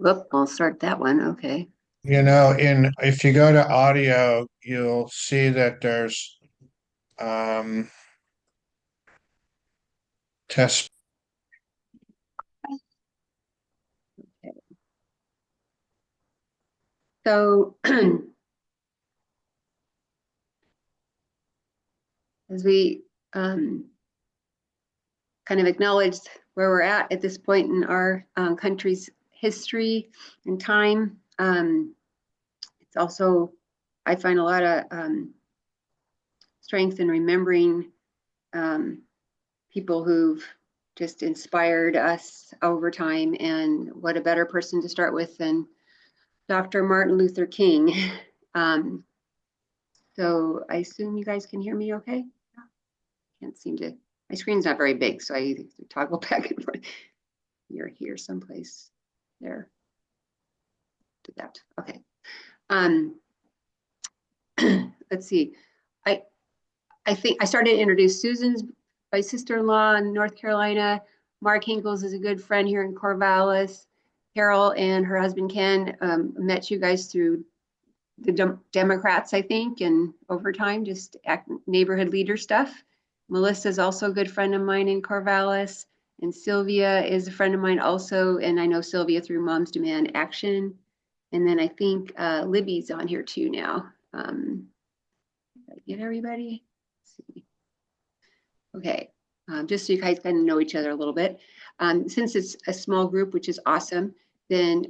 Whoop, I'll start that one. Okay. If you go to audio, you'll see that there's um test. So as we kind of acknowledge where we're at this point in our country's history and time, it's also, I find a lot of strength in remembering people who've just inspired us over time, and what a better person to start with than Dr. Martin Luther King. So I assume you guys can hear me okay? Can't seem to, my screen's not very big, so I either toggle back and forth. You're here someplace. There. Did that. Okay. Let's see. I think I started to introduce Susan's my sister-in-law in North Carolina. Mark Hinkles is a good friend here in Corvallis. Carol and her husband Ken met you guys through the Democrats, I think, and over time, just neighborhood leader stuff. Melissa is also a good friend of mine in Corvallis, and Sylvia is a friend of mine also, and I know Sylvia through Moms Demand Action. And then I think Libby's on here too now. Did I get everybody? Let's see. Okay, just so you guys kind of know each other a little bit. Since it's a small group, which is awesome, then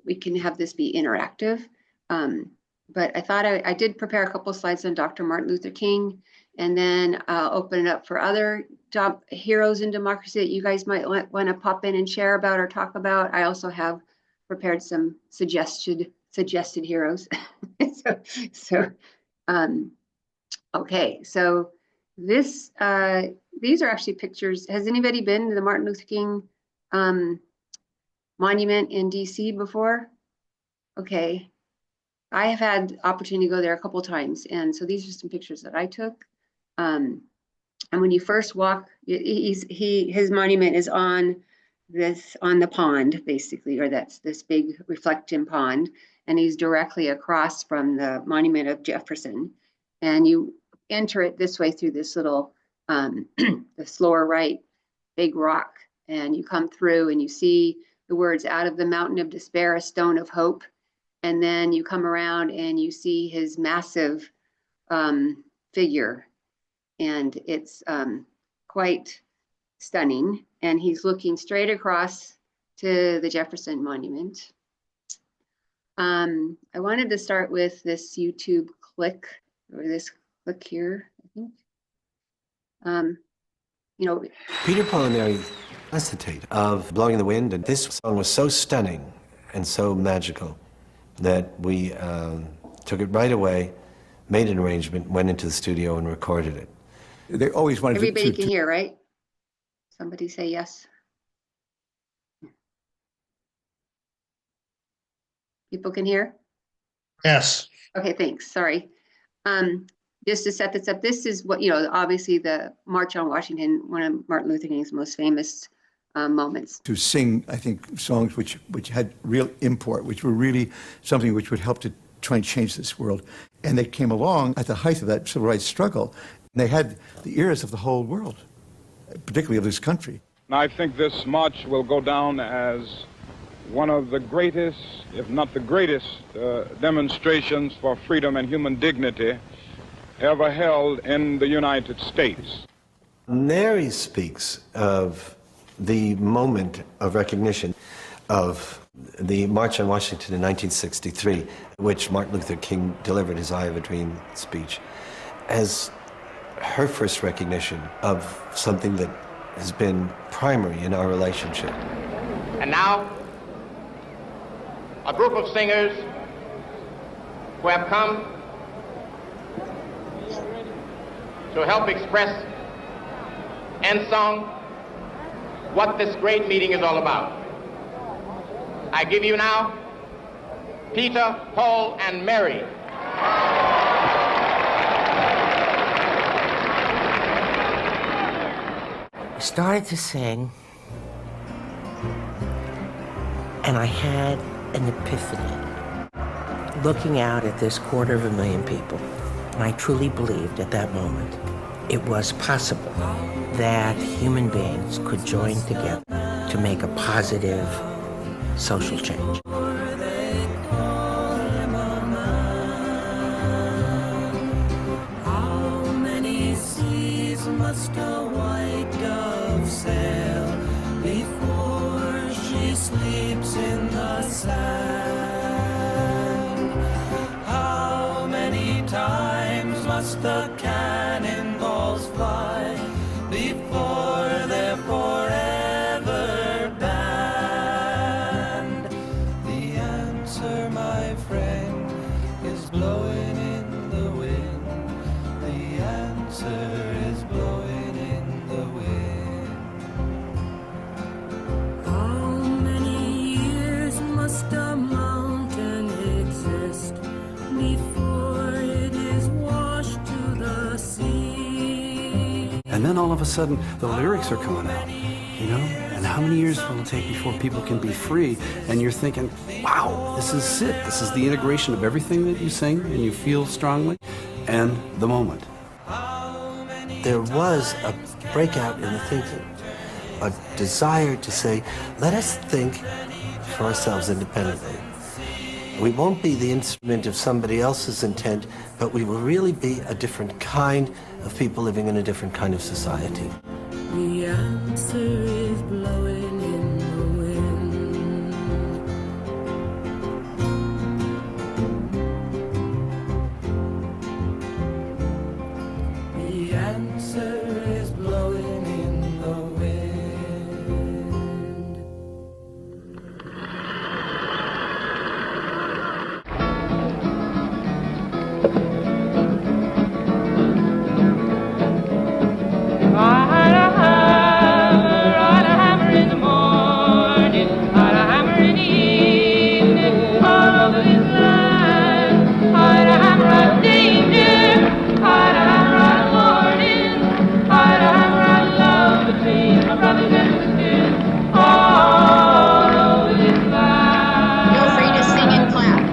we can have this be interactive. But I thought I did prepare a couple of slides on Dr. Martin Luther King, and then I'll open it up for other heroes in democracy that you guys might want to pop in and share about or talk about. I also have prepared some suggested heroes. Okay, so this these are actually pictures. Has anybody been to the Martin Luther King monument in DC before? Okay, I have had opportunity to go there a couple times, and so these are some pictures that I took. And when you first walk, his monument is on the pond, basically, or that's this big reflecting pond, and he's directly across from the monument of Jefferson. And you enter it this way through this little, this lower right, big rock, and you come through and you see the words, "Out of the mountain of despair, a stone of hope." And then you come around and you see his massive figure, and it's quite stunning. And he's looking straight across to the Jefferson Monument. I wanted to start with this YouTube click, or this click here, I think. Peter, Paul, and Mary hesitate of Blowing in the Wind, and this song was so stunning and so magical that we took it right away, made an arrangement, went into the studio and recorded it. They always wanted Everybody can hear, right? Somebody say yes. People can hear? Yes. Okay, thanks. Sorry. Just to set this up, this is what, obviously the March on Washington, one of Martin Luther King's most famous moments. to sing, I think, songs which had real import, which were really something which would help to try and change this world. And they came along at the height of that civil rights struggle, and they had the ears of the whole world, particularly of this country. I think this march will go down as one of the greatest, if not the greatest, demonstrations for freedom and human dignity ever held in the United States. Mary speaks of the moment of recognition of the March on Washington in 1963, which Martin Luther King delivered his I Have a Dream speech, as her first recognition of something that has been primary in our relationship. And now, a group of singers who have come to help express in song what this great meeting is all about. I give you now Peter, Paul, and Mary. We started to sing, And I had an epiphany. Looking out at this 250,000 people, and I truly believed at that moment it was possible that human beings could join together to make a positive social change. How many seas must a white dove sail before she sleeps in the sand? How many times must the cannonballs fly before they're forever banned? The answer, my friend, is blowing in the wind. The answer is blowing in the wind. How many years must a mountain exist before it is washed to the sea? And then all of a sudden, the lyrics are coming out, you know? And how many years will it take before people can be free? And you're thinking, wow, this is it. This is the integration of everything that you sing and you feel strongly, and the moment. There was a breakout in the thinking, a desire to say, let us think for ourselves independently. We won't be the instrument of somebody else's intent, but we will really be a different kind of people living in a different kind of society. The answer is blowing in the wind. The answer is blowing in the wind. I had a hammer in the morning, had a hammer in the evening, all over this land. Had a hammer of danger, had a hammer of warning, had a hammer of love between my brothers and sisters, all over this land. Feel free to sing and clap.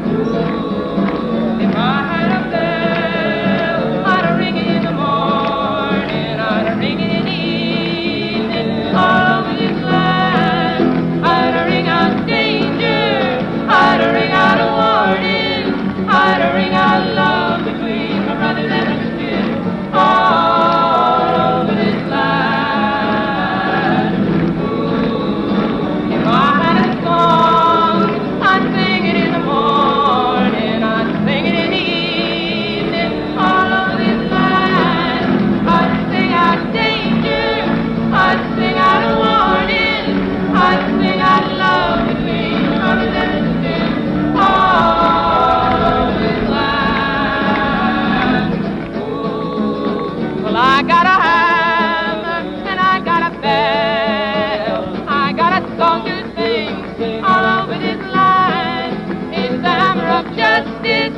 If I had a bell, I'd ring it in the morning, I'd ring it in the evening, all over this land. I'd ring out danger, I'd ring out a warning, I'd ring out love between my brothers and sisters, all over this land. If I had a song, I'd sing it in the morning, I'd sing it in the evening, all over this land. I'd sing out danger, I'd sing out a warning, I'd sing out love between brothers and sisters, all over this land. Well, I got a hammer and I got a bell, I got a song to sing all over this land. It's the hammer of justice,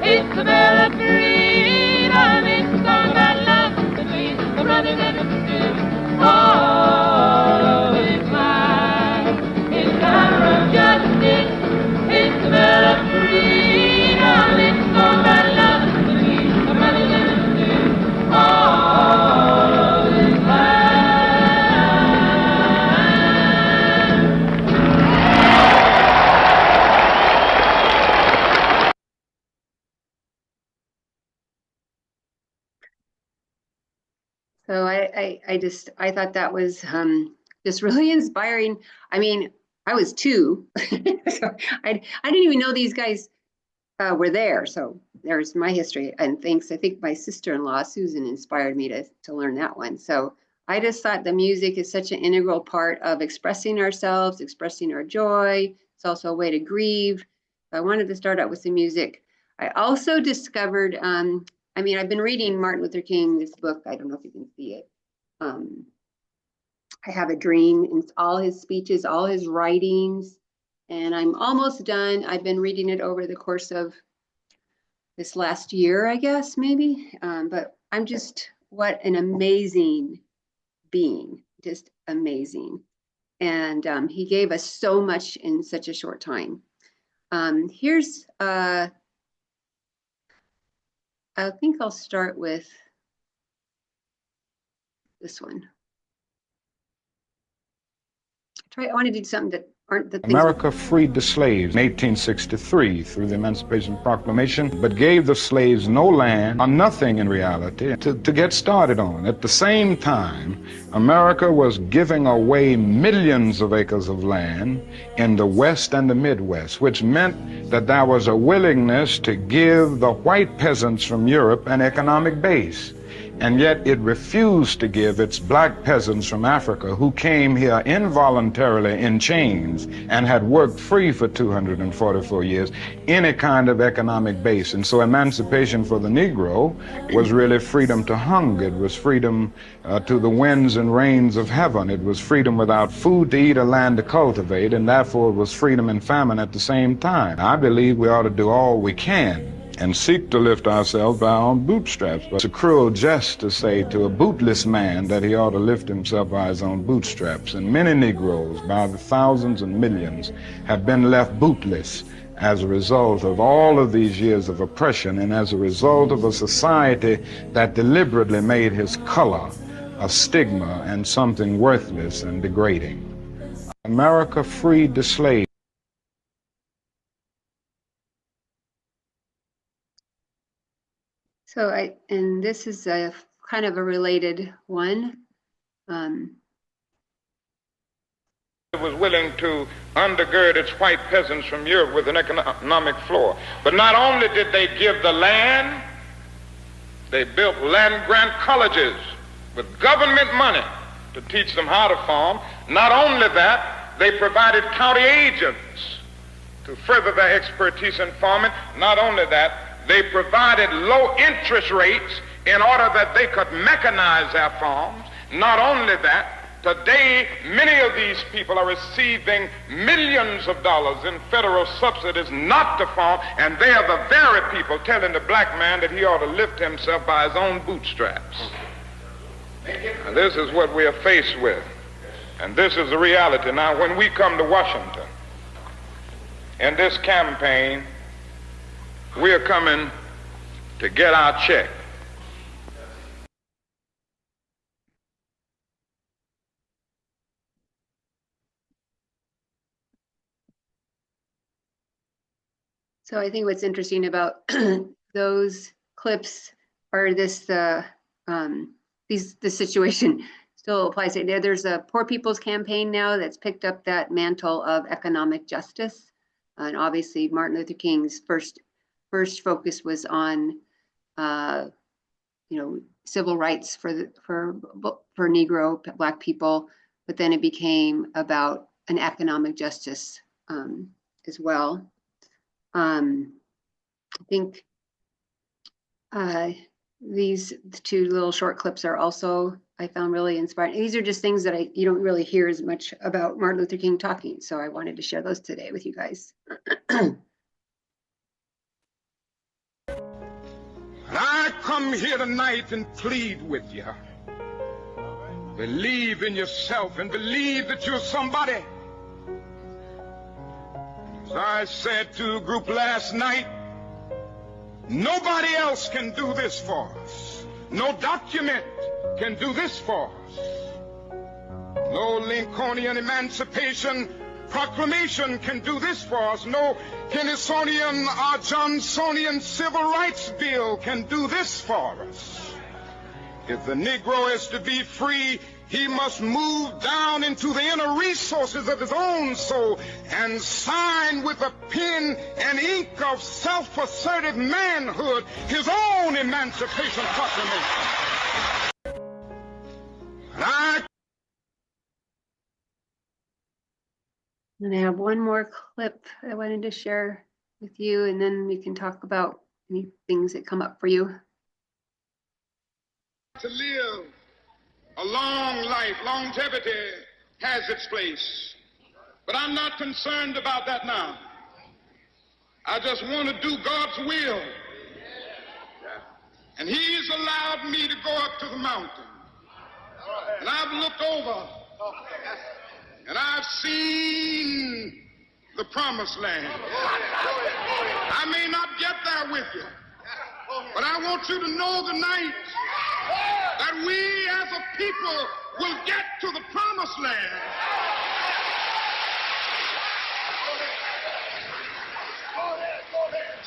it's the bell of freedom, it's the song about love between the brothers and the sisters, all over this land. It's the hammer of justice, it's the bell of freedom, it's the song about love between the brothers and the sisters, all over this land. So I thought that was just really inspiring. I mean, I was 2, so I didn't even know these guys were there. So there's my history. And thanks, I think my sister-in-law Susan inspired me to learn that one. So I just thought the music is such an integral part of expressing ourselves, expressing our joy. It's also a way to grieve. So I wanted to start out with some music. I also discovered, I mean, I've been reading Martin Luther King, this book. I don't know if you can see it. I Have a Dream, and it's all his speeches, all his writings, and I'm almost done. I've been reading it over the course of this last year, I guess, maybe. But I'm just, what an amazing being, just amazing. And he gave us so much in such a short time. Here's, I think I'll start with this one. I wanted to do something that aren't the things. America freed the slaves in 1863 through the Emancipation Proclamation, but gave the slaves no land or nothing in reality to get started on. At the same time, America was giving away millions of acres of land in the West and the Midwest, which meant that there was a willingness to give the white peasants from Europe an economic base. And yet it refused to give its black peasants from Africa, who came here involuntarily in chains and had worked free for 244 years, any kind of economic base. And so emancipation for the Negro was really freedom to hunger. It was freedom to the winds and rains of heaven. It was freedom without food to eat or land to cultivate, and therefore it was freedom and famine at the same time. I believe we ought to do all we can and seek to lift ourselves by our own bootstraps. But it's a cruel jest to say to a bootless man that he ought to lift himself by his own bootstraps. And many Negroes, by the thousands and millions, have been left bootless as a result of all of these years of oppression and as a result of a society that deliberately made his color a stigma and something worthless and degrading. America freed the slaves. So and this is a kind of a related one. It was willing to undergird its white peasants from Europe with an economic floor. But not only did they give the land, they built land grant colleges with government money to teach them how to farm. Not only that, they provided county agents to further their expertise in farming. Not only that, they provided low interest rates in order that they could mechanize their farms. Not only that, today many of these people are receiving millions of dollars in federal subsidies not to farm, and they are the very people telling the black man that he ought to lift himself by his own bootstraps. Now, this is what we are faced with, and this is the reality. Now, when we come to Washington in this campaign, we are coming to get our check. So I think what's interesting about those clips are this, the situation still applies. There's a Poor People's Campaign now that's picked up that mantle of economic justice. And obviously Martin Luther King's first focus was on, civil rights for Negro, Black people, but then it became about an economic justice as well. I think these two little short clips are also, I found really inspiring. These are just things that you don't really hear as much about Martin Luther King talking, so I wanted to share those today with you guys. I come here tonight and plead with you. Believe in yourself and believe that you're somebody. As I said to a group last night, nobody else can do this for us. No document can do this for us. No Lincolnian Emancipation Proclamation can do this for us. No Kennysonian or Johnsonian Civil Rights Bill can do this for us. If the Negro is to be free, he must move down into the inner resources of his own soul and sign with a pen and ink of self-assertive manhood his own Emancipation Proclamation. And I have one more clip I wanted to share with you, and then we can talk about any things that come up for you. To live a long life, longevity has its place. But I'm not concerned about that now. I just want to do God's will. And He's allowed me to go up to the mountain. And I've looked over and I've seen the promised land. I may not get there with you, but I want you to know tonight that we as a people will get to the promised land.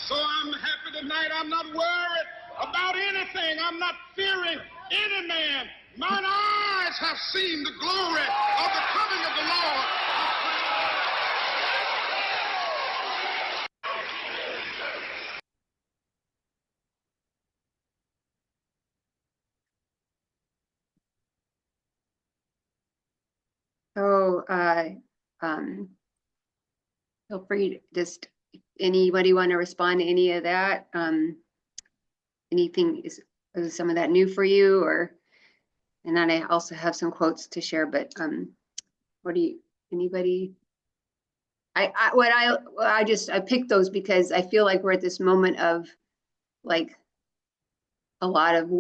So I'm happy tonight. I'm not worried about anything. I'm not fearing any man. Mine eyes have seen the glory of the coming of the Lord. So, feel free to just, anybody want to respond to any of that? Anything is some of that new for you, or, and then I also have some quotes to share, but, what do you, anybody? I picked those because I feel like we're at this moment of like a lot of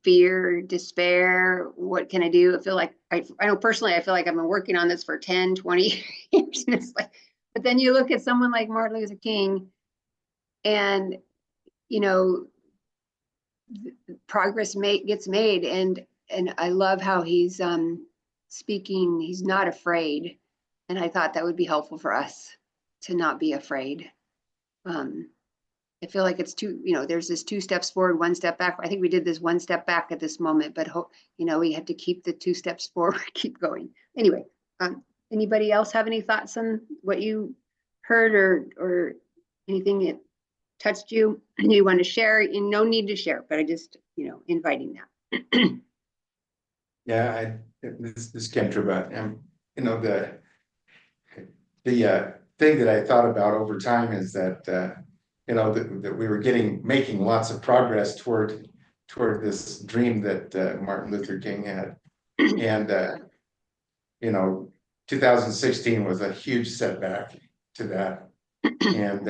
fear, despair. What can I do? I feel like, I know personally, I feel like I've been working on this for 10, 20 years. And it's like, but then you look at someone like Martin Luther King and, you know, progress gets made. And I love how he's speaking, he's not afraid. And I thought that would be helpful for us to not be afraid. I feel like it's there's this 2 steps forward, 1 step back. I think we did this 1 step back at this moment, but we had to keep the 2 steps forward, keep going. Anyway, anybody else have any thoughts on what you heard or anything that touched you and you want to share? No need to share, but I just, inviting that. Yeah, this came true about, the thing that I thought about over time is that, that we were making lots of progress toward this dream that Martin Luther King had. And, 2016 was a huge setback to that. And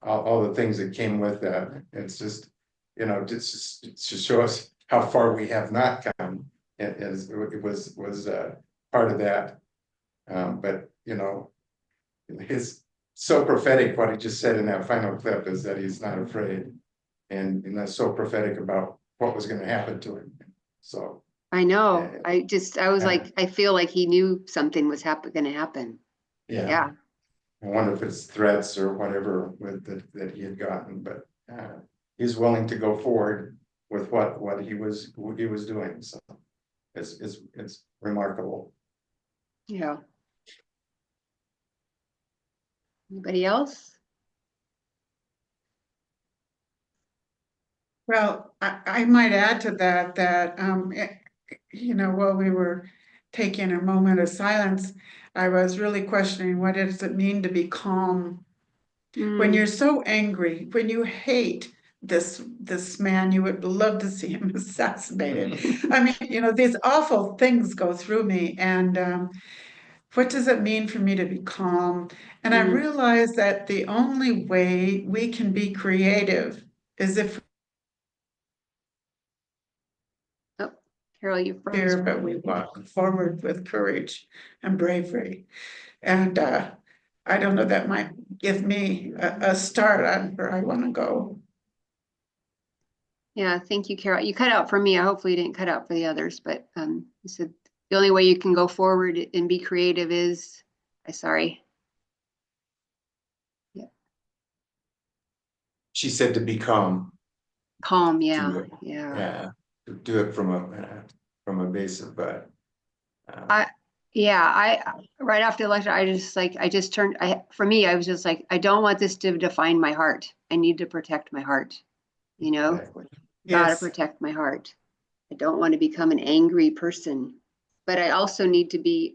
all the things that came with that. It's just, it just shows how far we have not come. It was part of that. But it's so prophetic. What he just said in that final clip is that he's not afraid, and that's so prophetic about what was going to happen to him. So I know. I was like, I feel like he knew something was going to happen. Yeah. I wonder if it's threats or whatever that he had gotten, but he's willing to go forward with what he was doing. So it's remarkable. Yeah. Anybody else? Well, I might add to that, while we were taking a moment of silence, I was really questioning, what does it mean to be calm? When you're so angry, when you hate this man, you would love to see him assassinated. I mean, these awful things go through me, and what does it mean for me to be calm? And I realized that the only way we can be creative is if Carol, you froze. fear, but we walk forward with courage and bravery. And I don't know, that might give me a start on where I want to go. Yeah, thank you, Carol. You cut out for me. Hopefully you didn't cut out for the others, but you said the only way you can go forward and be creative is, sorry. Yeah. She said to be calm. Calm, yeah. Yeah. To do it from a base of right after the election, for me, I was just like, I don't want this to define my heart. I need to protect my heart, Exactly. Gotta protect my heart. I don't want to become an angry person, but I also need to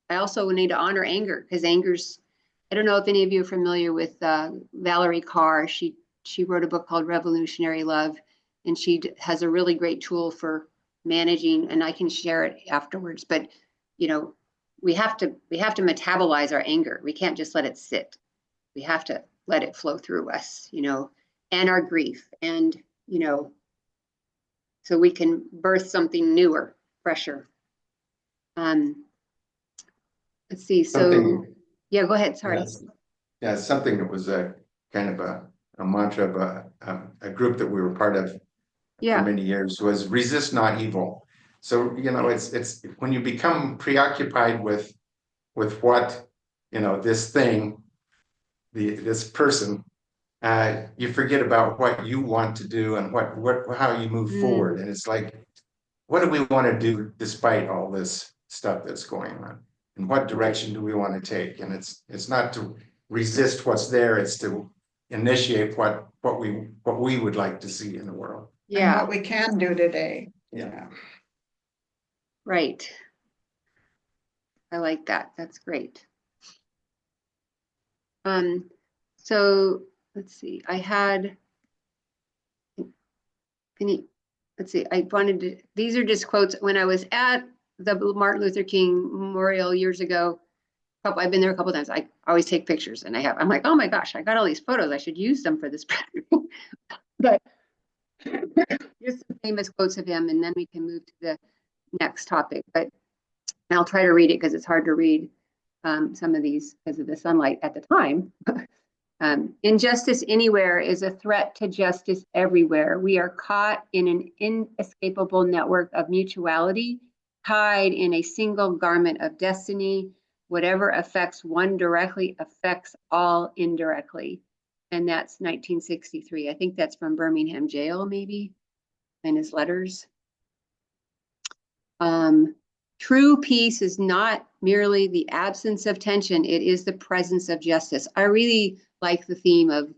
honor anger, because I don't know if any of you are familiar with Valerie Carr. She wrote a book called Revolutionary Love, and she has a really great tool for managing, and I can share it afterwards, but we have to metabolize our anger. We can't just let it sit. We have to let it flow through us, and our grief, and so we can birth something newer, fresher. Um, let's see, so, Something- yeah, go ahead, sorry. Yes. Yeah, something that was a kind of a mantra of a group that we were part of for Yeah, many years was resist not evil. So, it's when you become preoccupied with what, this thing, this person, you forget about what you want to do and how you move forward. And it's like, what do we want to do despite all this stuff that's going on? And what direction do we want to take? And it's not to resist what's there, it's to initiate what we would like to see in the world. And yeah, what we can do today. Yeah. right. I like that. That's great. So let's see, I had any, let's see, I wanted to, these are just quotes when I was at the Martin Luther King Memorial years ago. I've been there a couple times. I always take pictures and I'm like, oh my gosh, I got all these photos. I should use them for this. But here's some famous quotes of him, and then we can move to the next topic. But I'll try to read it because it's hard to read some of these because of the sunlight at the time. Injustice anywhere is a threat to justice everywhere. We are caught in an inescapable network of mutuality, tied in a single garment of destiny. Whatever affects one directly affects all indirectly. And that's 1963. I think that's from Birmingham jail, maybe, in his letters. True peace is not merely the absence of tension, it is the presence of justice. I really like the theme of,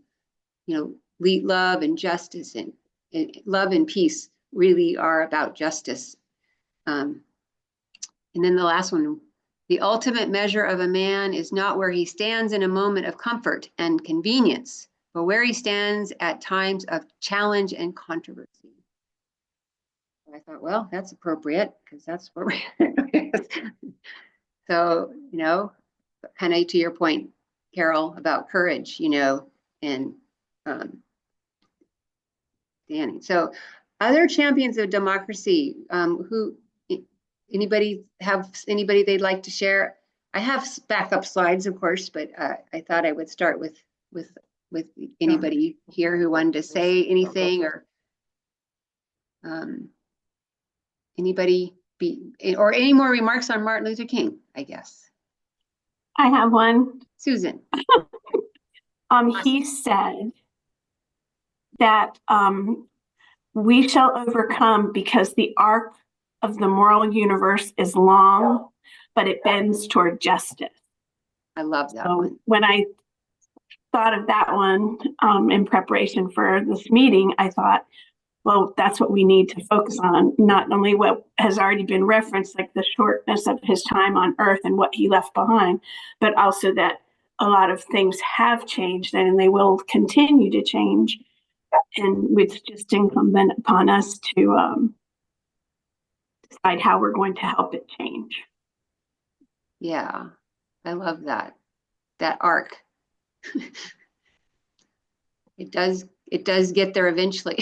love and justice, and love and peace really are about justice. And then the last one, the ultimate measure of a man is not where he stands in a moment of comfort and convenience, but where he stands at times of challenge and controversy. I thought, well, that's appropriate because that's where we're. So, kind of to your point, Carol, about courage, and Danny. So, other champions of democracy, anybody they'd like to share? I have backup slides, of course, but I thought I would start with anybody here who wanted to say anything, or anybody or any more remarks on Martin Luther King, I guess. I have one. Susan. He said that we shall overcome because the arc of the moral universe is long, but it bends toward justice. I love that one. When I thought of that one in preparation for this meeting, I thought, well, that's what we need to focus on, not only what has already been referenced, like the shortness of his time on Earth and what he left behind, but also that a lot of things have changed and they will continue to change. And it's just incumbent upon us to decide how we're going to help it change. Yeah, I love that arc. It does get there eventually.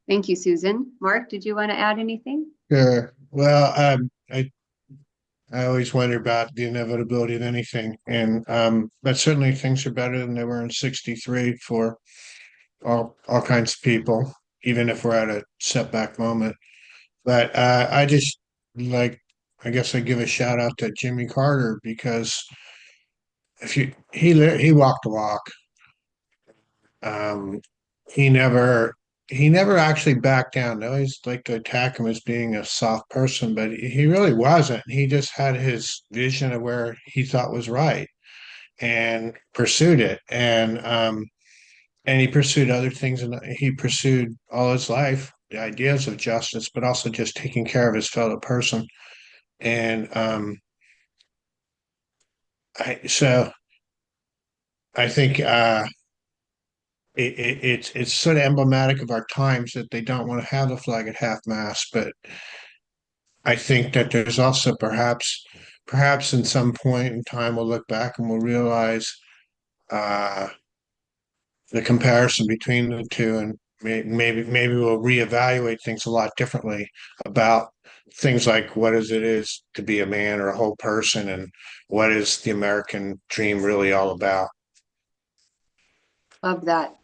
Thank you, Susan. Mark, did you want to add anything? Sure. Well, I always wonder about the inevitability of anything, and but certainly things are better than they were in '63 for all kinds of people, even if we're at a setback moment. But I just I guess I give a shout out to Jimmy Carter, because he walked the walk. Um, he never actually backed down. They always like to attack him as being a soft person, but he really wasn't. He just had his vision of where he thought was right and pursued it. And he pursued other things, and he pursued all his life the ideas of justice, but also just taking care of his fellow person. And I think it's sort of emblematic of our times that they don't want to have the flag at half mast, but I think that there's also perhaps in some point in time we'll look back and we'll realize the comparison between the two, and maybe we'll reevaluate things a lot differently about things like what is to be a man or a whole person, and what is the American dream really all about. Love that.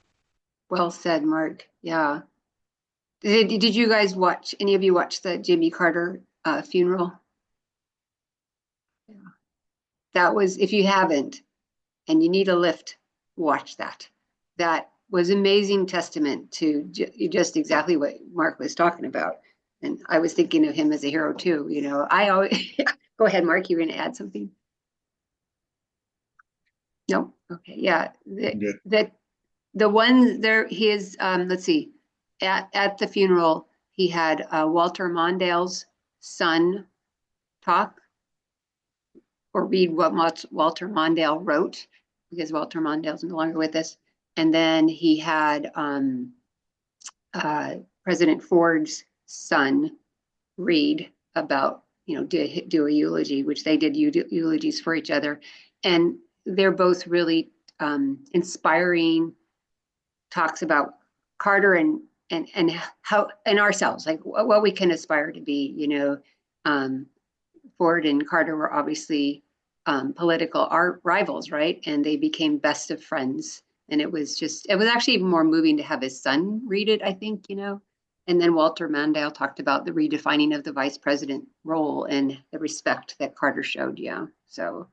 Well said, Mark. Yeah. Did you guys watch, any of you watch the Jimmy Carter funeral? Yeah. That was, if you haven't, and you need a lift, watch that. That was amazing testament to just exactly what Mark was talking about. And I was thinking of him as a hero too. You know, I always, go ahead, Mark, you were going to add something? No? Okay, yeah. The one there, his, let's see, at the funeral, he had Walter Mondale's son talk or read what Walter Mondale wrote, because Walter Mondale's no longer with us. And then he had President Ford's son read about, you know, do a eulogy, which they did eulogies for each other. And they're both really inspiring talks about Carter and how, and ourselves, like what we can aspire to be. You know, Ford and Carter were obviously political rivals, right? And they became best of friends. And it was actually even more moving to have his son read it, I think, you know. And then Walter Mondale talked about the redefining of the vice president role and the respect that Carter showed. Yeah. So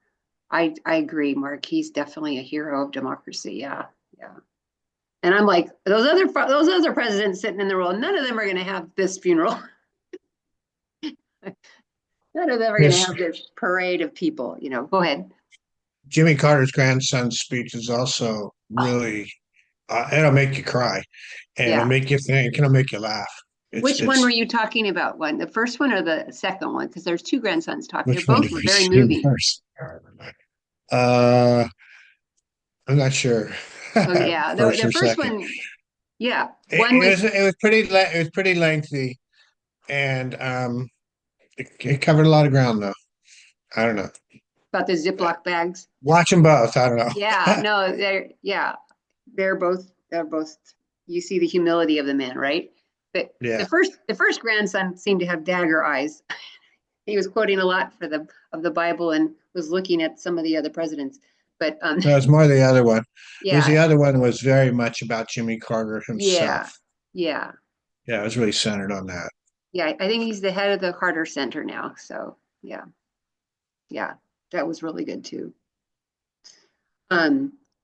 I agree, Mark. He's definitely a hero of democracy. Yeah. Yeah. And I'm like, those other presidents sitting in the role, none of them are going to have this funeral. None of them are going to have this parade of people, you know. Go ahead. Jimmy Carter's grandson's speech is also really, it'll make you cry, and it'll make you think, it'll make you laugh. Which one were you talking about? One, the first one or the second one? Because there's two grandsons talking. Which They one both did were we very see moving. first? I'm not sure. Oh yeah, the First or first second. one, yeah. It was pretty lengthy, and it covered a lot of ground though. I don't know. About the Ziploc bags. Watch them both. I don't know. Yeah, no, they're both, you see the humility of the man, right? But Yeah. the first grandson seemed to have dagger eyes. He was quoting a lot of the Bible and was looking at some of the other presidents. But No, it's more the other one. Because the yeah, other one was very much about Jimmy Carter himself. yeah. Yeah, it was really centered on that. Yeah, I think he's the head of the Carter Center now. So yeah, that was really good too.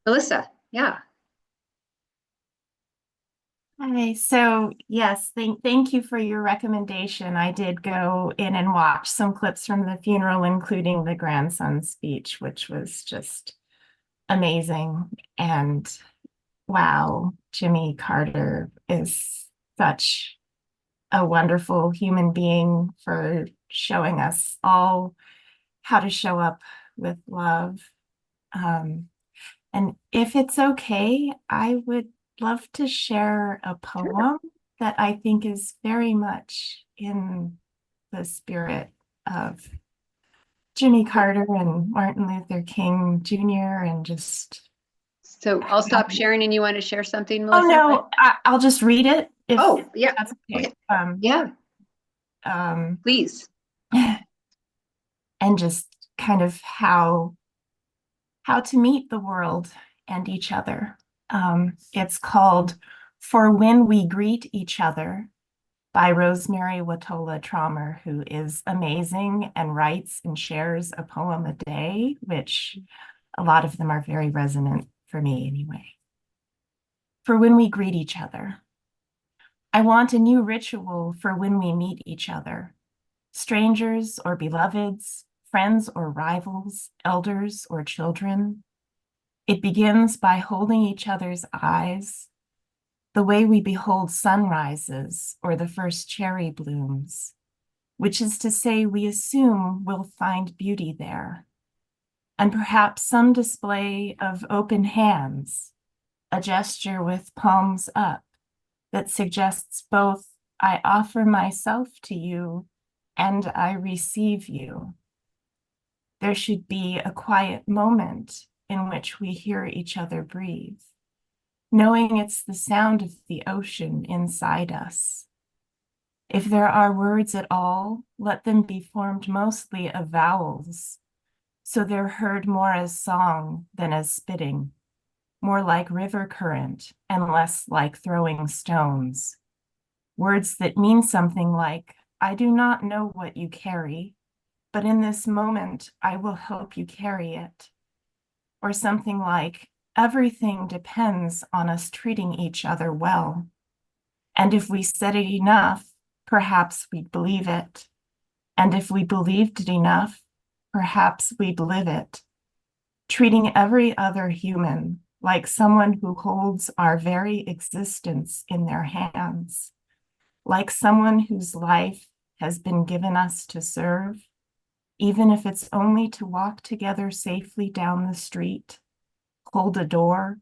Melissa, yeah. Hi, so yes, thank you for your recommendation. I did go in and watch some clips from the funeral, including the grandson's speech, which was just amazing. And wow, Jimmy Carter is such a wonderful human being for showing us all how to show up with love. And if it's okay, I would love to share a poem that I think is very much in the spirit of Jimmy Carter and Martin Luther King Jr. and just. So I'll stop sharing and you want to share something, Oh Melissa? no, I'll just read it. Oh, yeah. That's okay. Yeah. Please. And just kind of how to meet the world and each other. It's called For When We Greet Each Other by Rosemary Watola Traumer, who is amazing and writes and shares a poem a day, which a lot of them are very resonant for me anyway. For when we greet each other. I want a new ritual for when we meet each other. Strangers or beloveds, friends or rivals, elders or children. It begins by holding each other's eyes, the way we behold sunrises or the first cherry blooms, which is to say we assume we'll find beauty there, and perhaps some display of open hands, a gesture with palms up that suggests both I offer myself to you and I receive you. There should be a quiet moment in which we hear each other breathe, knowing it's the sound of the ocean inside us. If there are words at all, let them be formed mostly of vowels, so they're heard more as song than as spitting, more like river current and less like throwing stones. Words that mean something like, I do not know what you carry, but in this moment, I will help you carry it. Or something like, everything depends on us treating each other well. And if we said it enough, perhaps we'd believe it. And if we believed it enough, perhaps we'd live it. Treating every other human like someone who holds our very existence in their hands, like someone whose life has been given us to serve, even if it's only to walk together safely down the street, hold a door,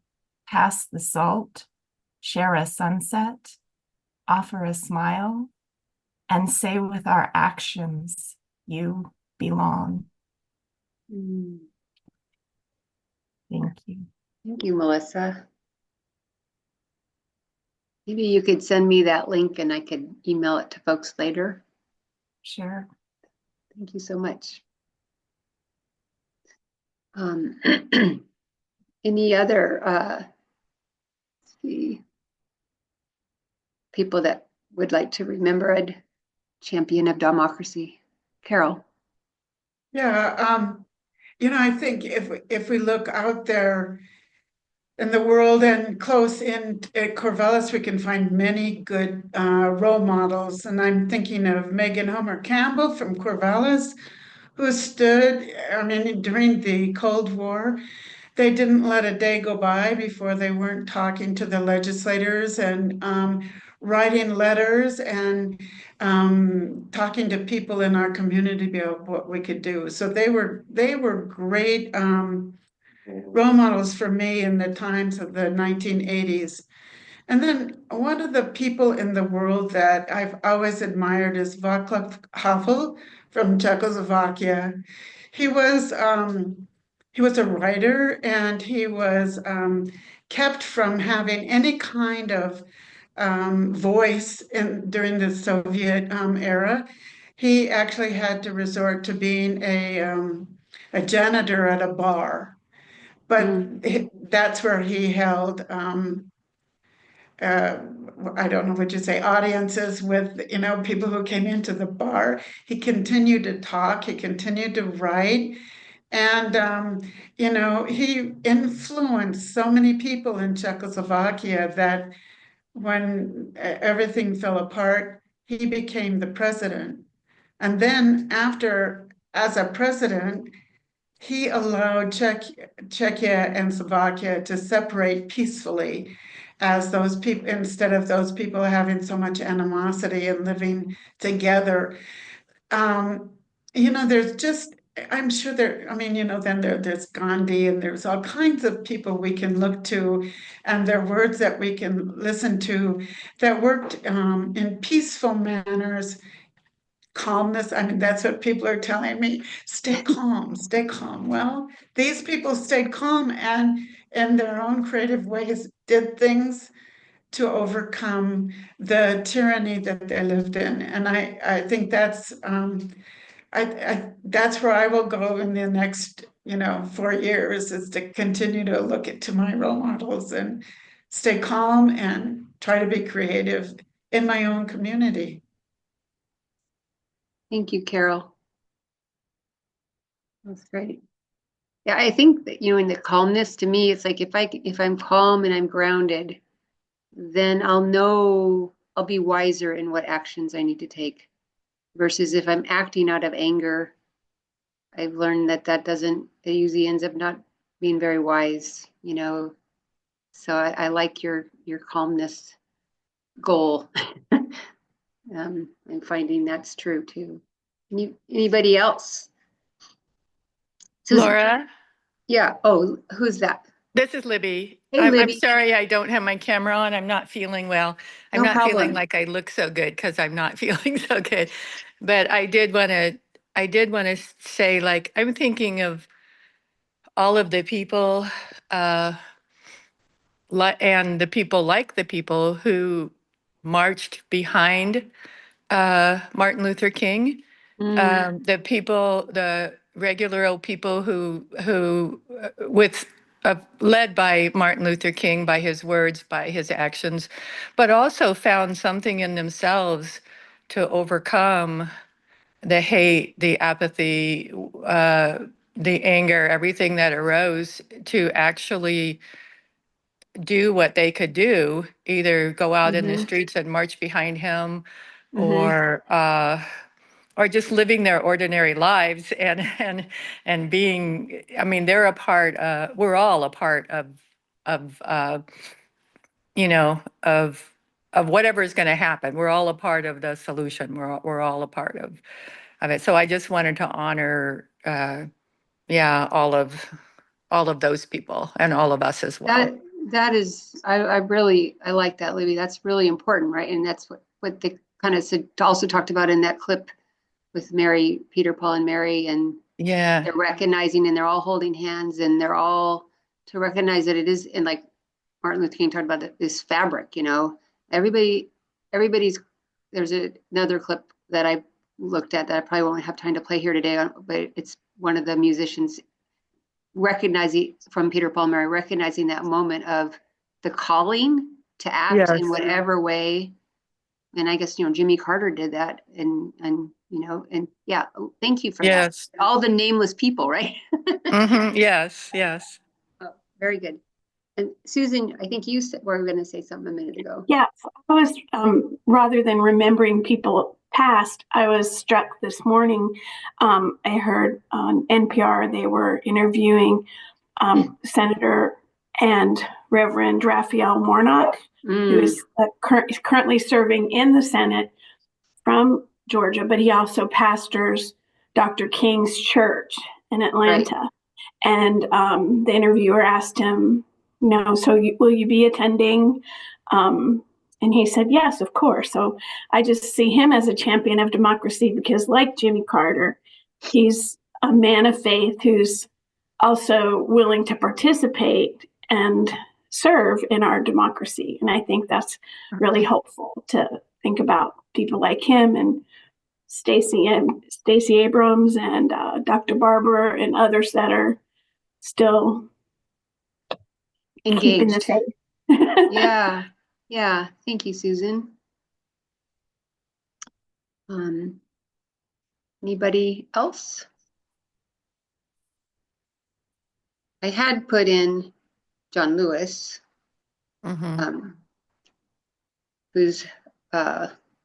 pass the salt, share a sunset, offer a smile, and say with our actions, you belong. Mm. Thank you. Thank you, Melissa. Maybe you could send me that link and I could email it to folks later. Sure. Thank you so much. Any other let's see, people that would like to remember a champion of democracy? Carol. Yeah, I think if we look out there in the world and close in at Corvallis, we can find many good role models. And I'm thinking of Megan Homer Campbell from Corvallis, who stood, during the Cold War, they didn't let a day go by before they weren't talking to the legislators and writing letters and talking to people in our community about what we could do. So they were great role models for me in the times of the 1980s. And then one of the people in the world that I've always admired is Václav Havel from Czechoslovakia. He was a writer, and he was kept from having any kind of voice during the Soviet era. He actually had to resort to being a janitor at a bar, but that's where he held I don't know what you say, audiences with, people who came into the bar. He continued to talk, he continued to write. And, he influenced so many people in Czechoslovakia that when everything fell apart, he became the president. And then as a president, he allowed Czechia and Slovakia to separate peacefully, as those people, instead of those people having so much animosity and living together. There's just, I'm sure then there's Gandhi, and there's all kinds of people we can look to, and their words that we can listen to that worked in peaceful manners. Calmness, that's what people are telling me. Stay calm, stay calm. Well, these people stayed calm and in their own creative ways did things to overcome the tyranny that they lived in. And I think that's that's where I will go in the next 4 years, is to continue to look to my role models and stay calm and try to be creative in my own community. Thank you, Carol. That's great. Yeah, I think that, in the calmness, to me, it's like if I'm calm and I'm grounded, then I'll be wiser in what actions I need to take. Versus if I'm acting out of anger, I've learned it usually ends up not being very wise, So I like your calmness goal. And finding that's true too. Anybody else? Susan. Laura, Yeah. Oh, who's that? this is Libby. Hey, I'm Libby. sorry I don't have my camera on. I'm not feeling well. I'm No not feeling problem. like I look so good because I'm not feeling so good. But I did want to say, like, I'm thinking of all of the people and the people like the people who marched behind Martin Luther King. The people, the regular old people who with led by Martin Luther King, by his words, by his actions, but also found something in themselves to overcome the hate, the apathy, the anger, everything that arose, to actually do what they could do, either go out in the streets and march behind him, or just living their ordinary lives and being, I mean, they're a part, we're all a part of you know, of whatever is going to happen. We're all a part of the solution. We're all a part of it. So I just wanted to honor, yeah, all of those people and all of us as well. That is, I really, I like that, Libby. That's really important, right? And that's what they kind of said, also talked about in that clip with Mary, Peter, Paul, and Mary, and they're recognizing, and they're all holding hands, and they're all to recognize that it is, and like Martin Luther King talked about this fabric, you know, everybody's, there's another clip that I looked at that I probably won't have time to play here today, but it's one of the musicians recognizing, from Peter, Paul, Mary, recognizing that moment of the calling to act in whatever way. And I guess, you know, Jimmy Carter did that, and you know, and yeah, thank you for that. All the nameless people, right? Yes. Oh, very good. And Susan, I think you were going to say something a minute ago. Yeah, I was, rather than remembering people past, I was struck this morning. I heard on NPR, they were interviewing Senator and Reverend Raphael Warnock, who is currently serving in the Senate from Georgia, but he also pastors Dr. King's church in Atlanta. Right. And the interviewer asked him, you know, so will you be attending? And he said, yes, of course. So I just see him as a champion of democracy because, like Jimmy Carter, he's a man of faith who's also willing to participate and serve in our democracy. And I think that's really hopeful to think about people like him and Stacey Abrams and Dr. Barber and others that are still engaged. Yeah. Thank you, Susan. Anybody else? I had put in John Lewis, whose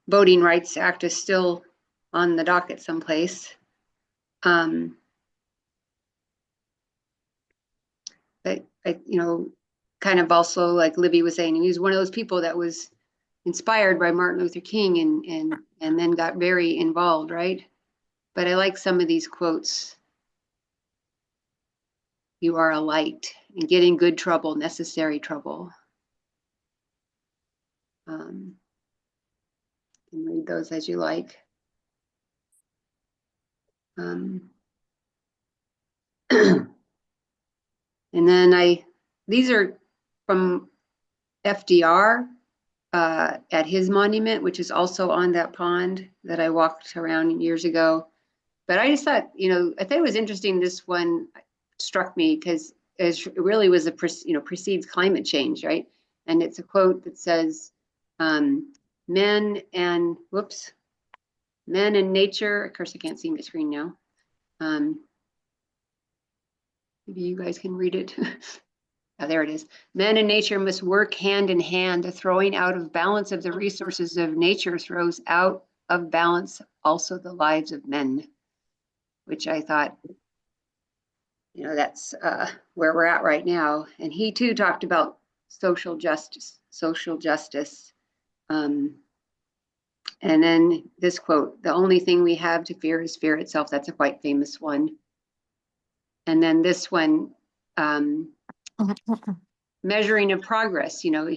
Voting Rights Act is still on the docket someplace. But you know, kind of also like Libby was saying, he was one of those people that was inspired by Martin Luther King and then got very involved, right? But I like some of these quotes. You are a light, and get in good trouble, necessary trouble. You can read those as you like. And then these are from FDR at his monument, which is also on that pond that I walked around years ago. But I just thought, you know, I thought it was interesting. This one struck me because it really was precedes climate change, right? And it's a quote that says, men and nature, of course I can't see my screen now. Maybe you guys can read it. Oh, there it is. Men and nature must work hand in hand. The throwing out of balance of the resources of nature throws out of balance also the lives of men, which I thought, you know, that's where we're at right now. And he too talked about social justice. And then this quote, the only thing we have to fear is fear itself. That's a quite famous one. And then this one, measuring of progress, you know,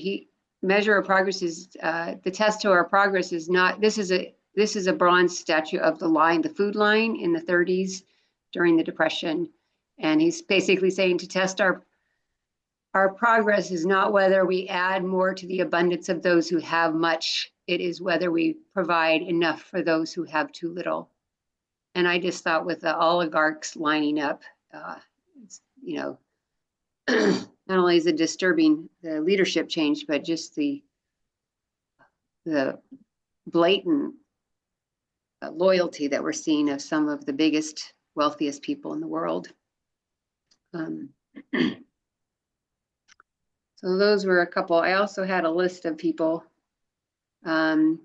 measure of progress is, the test to our progress is not, this is a bronze statue of the food line in the 30s during the Depression. And he's basically saying to test our progress is not whether we add more to the abundance of those who have much, it is whether we provide enough for those who have too little. And I just thought with the oligarchs lining up, you know, not only is it disturbing the leadership change, but just the blatant loyalty that we're seeing of some of the biggest, wealthiest people in the world. So those were a couple. I also had a list of people. Deb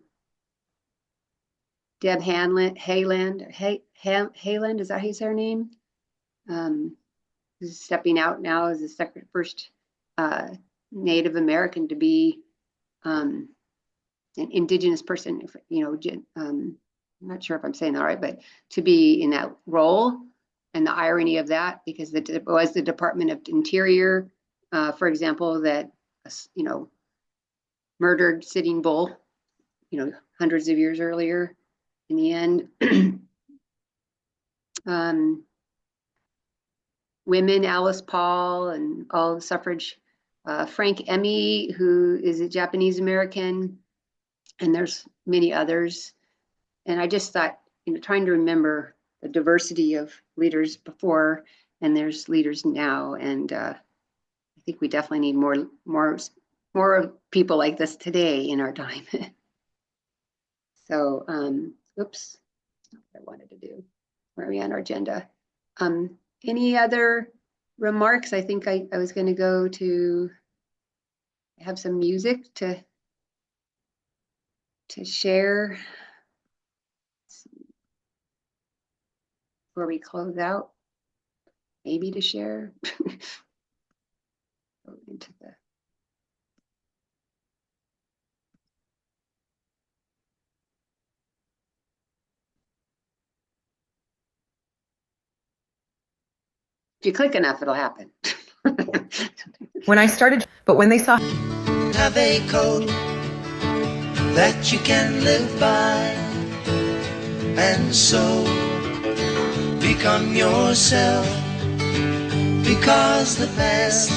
Hayland, is that how you say her name? Who's stepping out now as the first Native American to be an Indigenous person, you know, I'm not sure if I'm saying that right, but to be in that role, and the irony of that, because it was the Department of Interior, for example, that, you know, murdered Sitting Bull, you know, hundreds of years earlier in the end. Women, Alice Paul and all the suffrage, Frank Emmy, who is a Japanese American, and there's many others. And I just thought, you know, trying to remember the diversity of leaders before, and there's leaders now, and I think we definitely need more people like this today in our time. So, oops, that's what I wanted to do. Where are we on our agenda? Any other remarks? I think I was going to go to have some music to share before we close out. Maybe to share. Go into the if you click enough, it'll happen. When I started, but when they saw Have a code that you can live by, and so become yourself, because the past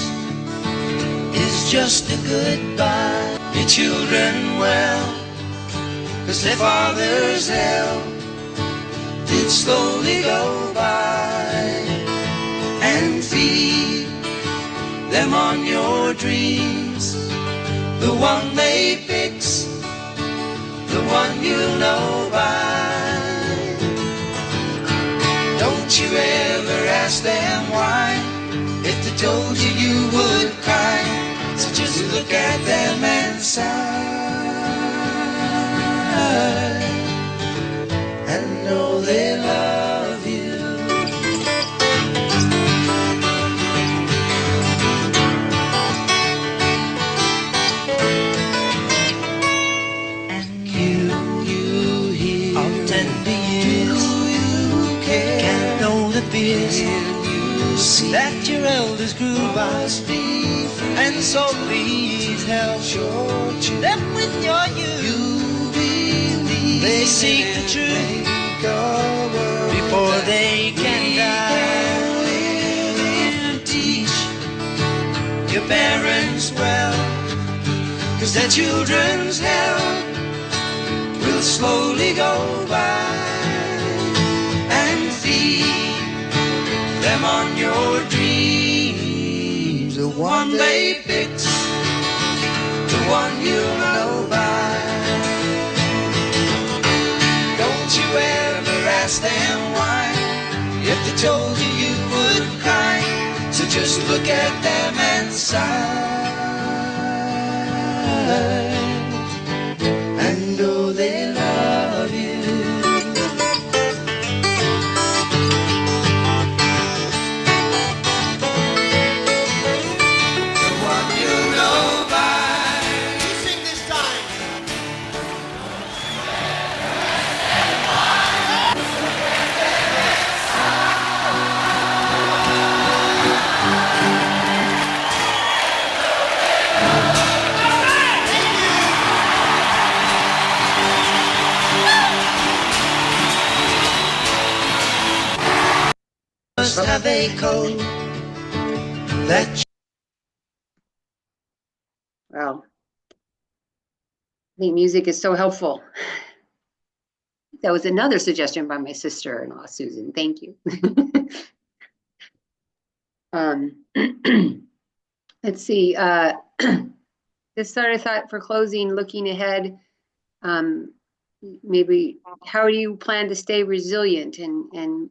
is just a goodbye. Your children well, 'cause their father's hell did slowly go by, and feed them on your dreams, the one they fix, the one you'll know by. Don't you ever ask them why, if they told you you would cry. So just look at them and sigh, and know they love you. That your elders grew by, and so please help them with your youth. They seek the truth before they can die. And teach your parents well, 'cause their children's hell will slowly go by, and feed them on your dreams, the one they fix, the one you'll know by. Don't you ever ask them why, if they told you you would cry. So just look at them and sigh, and know they love you. Have a code that Well, think music is so helpful. That was another suggestion by my sister-in-law, Susan. Thank you. Let's see. This sort of thought for closing, looking ahead, maybe how do you plan to stay resilient, and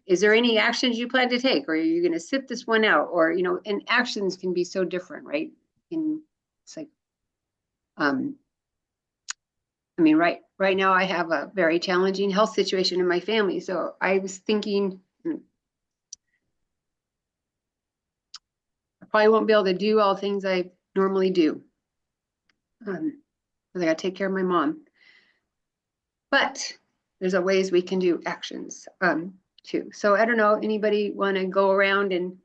is there any actions you plan to take, or are you going to sit this one out, or and actions can be so different, right? It's like I mean, right now I have a very challenging health situation in my family, so I was thinking I probably won't be able to do all things I normally do. Because I got to take care of my mom. But there's a ways we can do actions too. So I don't know, anybody want to go around and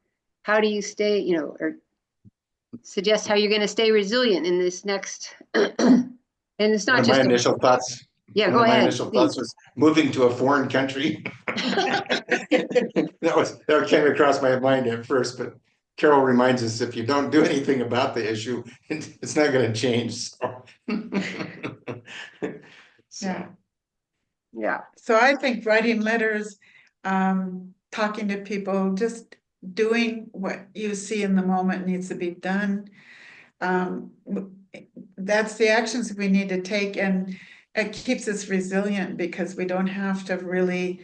how do you stay, or suggest how you're going to stay resilient in this next, and it's not just my initial thoughts. Yeah, One go of my ahead. initial thoughts was moving to a foreign country. That came across my mind at first, but Carol reminds us if you don't do anything about the issue, it's not going to change. So. Yeah. Yeah. So I think writing letters, talking to people, just doing what you see in the moment needs to be done. That's the actions we need to take, and it keeps us resilient because we don't have to really.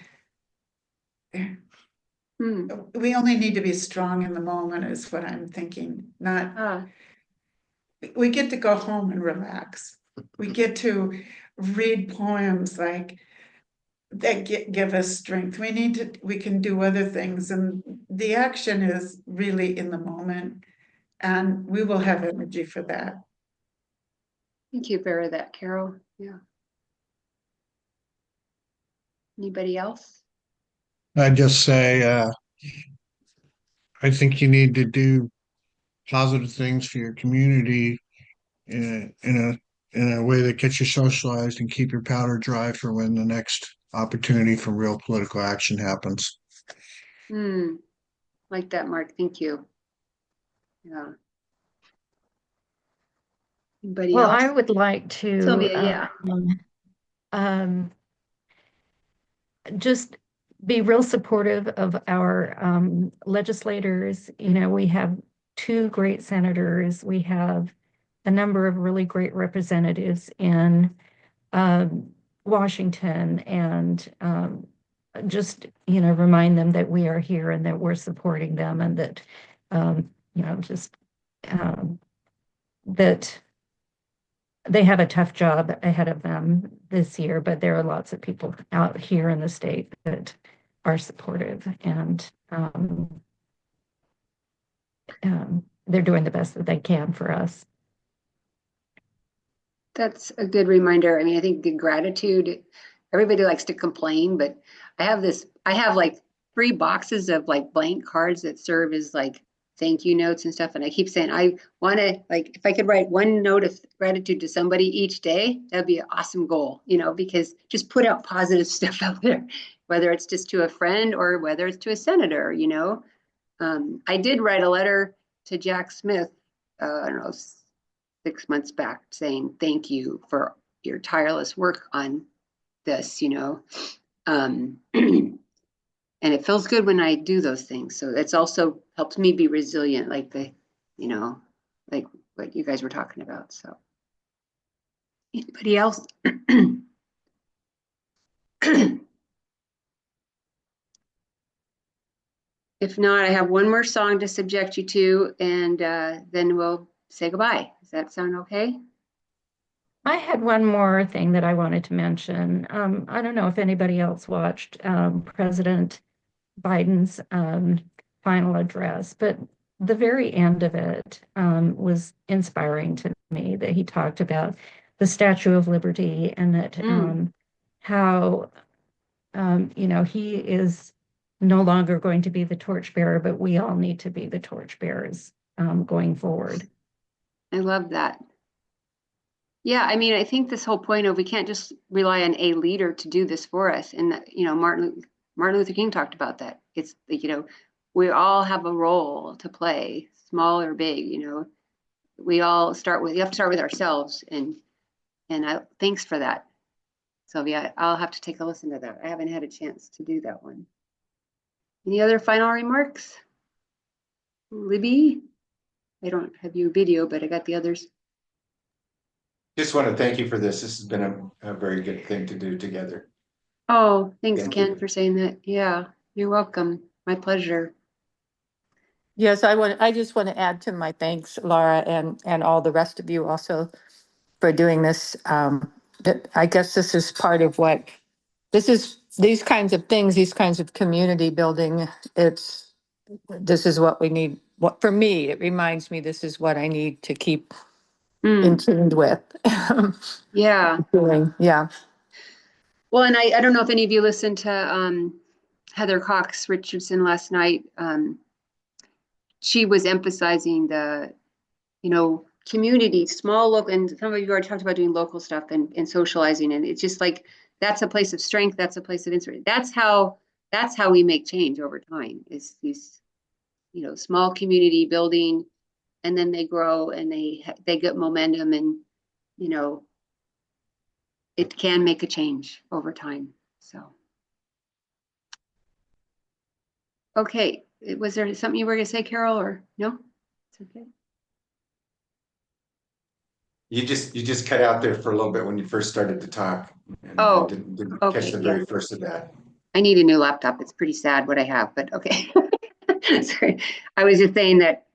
We only need to be strong in the moment is what I'm thinking, not. We get to go home and relax. We get to read poems like that give us strength. We can do other things, and the action is really in the moment, and we will have energy for that. Thank you for that, Carol. Yeah. Anybody else? I'd just say, I think you need to do positive things for your community in a way that gets you socialized and keep your powder dry for when the next opportunity for real political action happens. Like that, Mark. Thank you. Yeah. Anybody Well, else? I would like to Sylvia, just be real supportive of our legislators. We have two great senators. We have a number of really great representatives in Washington, and just remind them that we are here and that we're supporting them, and that that they have a tough job ahead of them this year, but there are lots of people out here in the state that are supportive, and they're doing the best that they can for us. That's a good reminder. I mean, I think the gratitude, everybody likes to complain, but I have like 3 boxes of like blank cards that serve as like thank you notes and stuff. And I keep saying, I want to, like, if I could write 1 note of gratitude to somebody each day, that'd be an awesome goal, because just put out positive stuff out there, whether it's just to a friend or whether it's to a senator, I did write a letter to Jack Smith, I don't know, 6 months back saying, thank you for your tireless work on this, and it feels good when I do those things. So it's also helped me be resilient, like like what you guys were talking about. So anybody else? If not, I have one more song to subject you to, and then we'll say goodbye. Does that sound okay? I had one more thing that I wanted to mention. I don't know if anybody else watched President Biden's final address, but the very end of it was inspiring to me, that he talked about the Statue of Liberty, and that how he is no longer going to be the torchbearer, but we all need to be the torchbearers going forward. I love that. Yeah, I mean, I think this whole point of we can't just rely on a leader to do this for us. And that, Martin Luther King talked about that. It's we all have a role to play, small or big. We all you have to start with ourselves, and And thanks for that, Sylvia. I'll have to take a listen to that. I haven't had a chance to do that one. Any other final remarks? Libby? I don't have your video, but I got the others. Just want to thank you for this. This has been a very good thing to do together. Oh, thanks, Thank Ken, you. for saying that. Yeah, you're welcome. My pleasure. Yes, I just want to add to my thanks, Laura, and all the rest of you also for doing this. I guess this is part of what, these kinds of things, these kinds of community building, this is what we need. What, for me, it reminds me, this is what I need to keep in tuned with. Yeah. Yeah. Well, and I don't know if any of you listened to Heather Cox Richardson last night. She was emphasizing the, community, small local, and some of you already talked about doing local stuff and socializing. And it's just like, that's a place of strength. That's a place of inspiration. That's how we make change over time, is these, small community building, and then they grow and they get momentum, and, it can make a change over time. So. Okay, was there something you were gonna say, Carol, or no? It's okay. You just cut out there for a little bit when you first started to talk. And I Oh, didn't okay, catch the yeah. very first of that. I need a new laptop. It's pretty sad what I have, but okay. Sorry. I was just saying that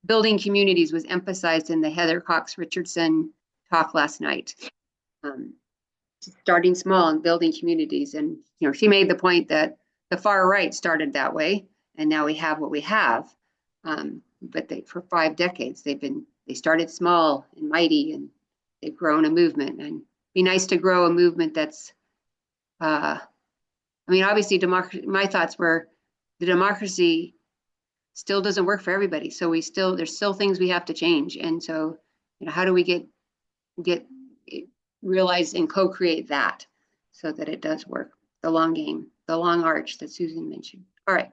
building communities was emphasized in the Heather Cox Richardson talk last night. Starting small and building communities. And, she made the point that the far right started that way, and now we have what we have. But for 5 decades, they started small and mighty, and they've grown a movement. And it'd be nice to grow a movement that's, obviously democracy, my thoughts were the democracy still doesn't work for everybody. So there's still things we have to change. And so, how do we get realize and co-create that so that it does work? The long game, the long arch that Susan mentioned. All right,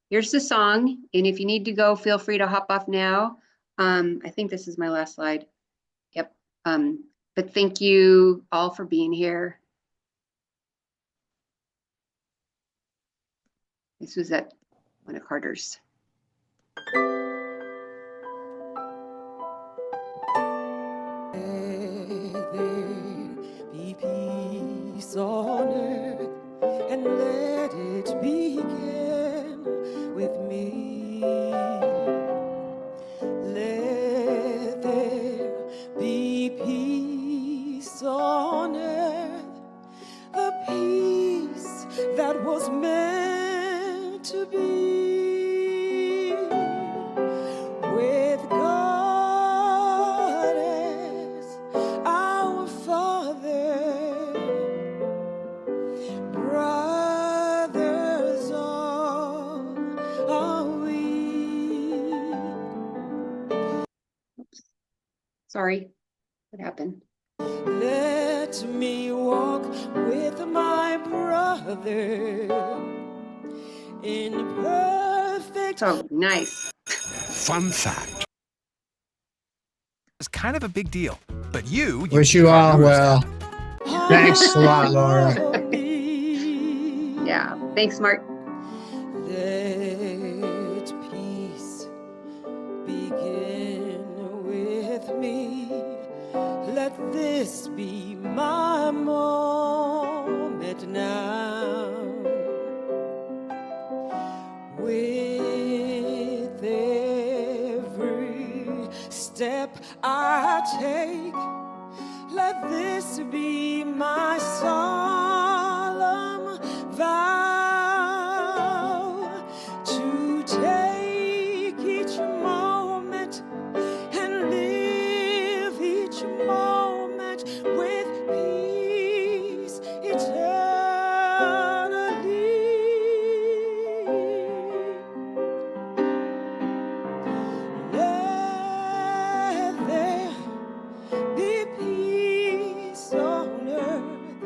here's the song. And if you need to go, feel free to hop off now. I think this is my last slide. Yep. But thank you all for being here. This was at one of Carter's. Be peace on earth, and let it begin with me. Let there be peace on earth, the peace that was meant to be, with God as our Father, brothers all are we. Sorry, what happened? Let me walk with my brother in perfect. Oh, nice. Fun fact. It's kind of a big deal, but you Wish you all well. Thanks a lot, Laura. Yeah, thanks, Mark. Let peace begin with me. Let this be my moment now. With every step I take, let this be my solemn vow to take each moment and live each moment with peace eternally. Let there be peace on earth,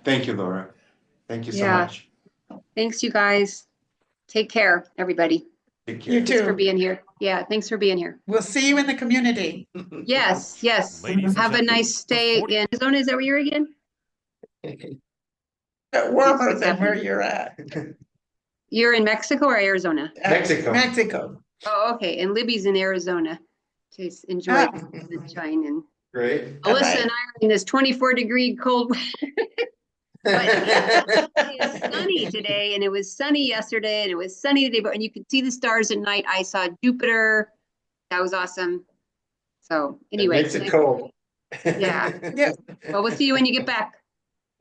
Thank you, Laura. Thank you so Yeah. much. Thanks, you guys. Take care, everybody. Take care. You Thanks for too. being here. Yeah, thanks for being here. We'll see you in the community. Yes, yes. Ladies and Have a gentlemen, nice stay in Arizona. Is that where you're again? Warmer than where you're at. You're in Mexico or Arizona? Mexico. Mexico. Oh, okay. And Libby's in Arizona. Just enjoy the sunshine. And Great. Alyssa and I are in this 24-degree cold weather. But it's sunny today, and it was sunny yesterday, and it was sunny today, but and you could see the stars at night. I saw Jupiter. That was awesome. So anyway. Makes it cold. Yeah. Yeah. Well, we'll see you when you get back.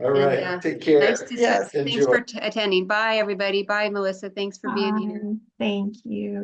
All right. And, Take care. Nice to Yes. Thanks Enjoy. for attending. Bye, everybody. Bye, Melissa. Thanks for being here. Thank you.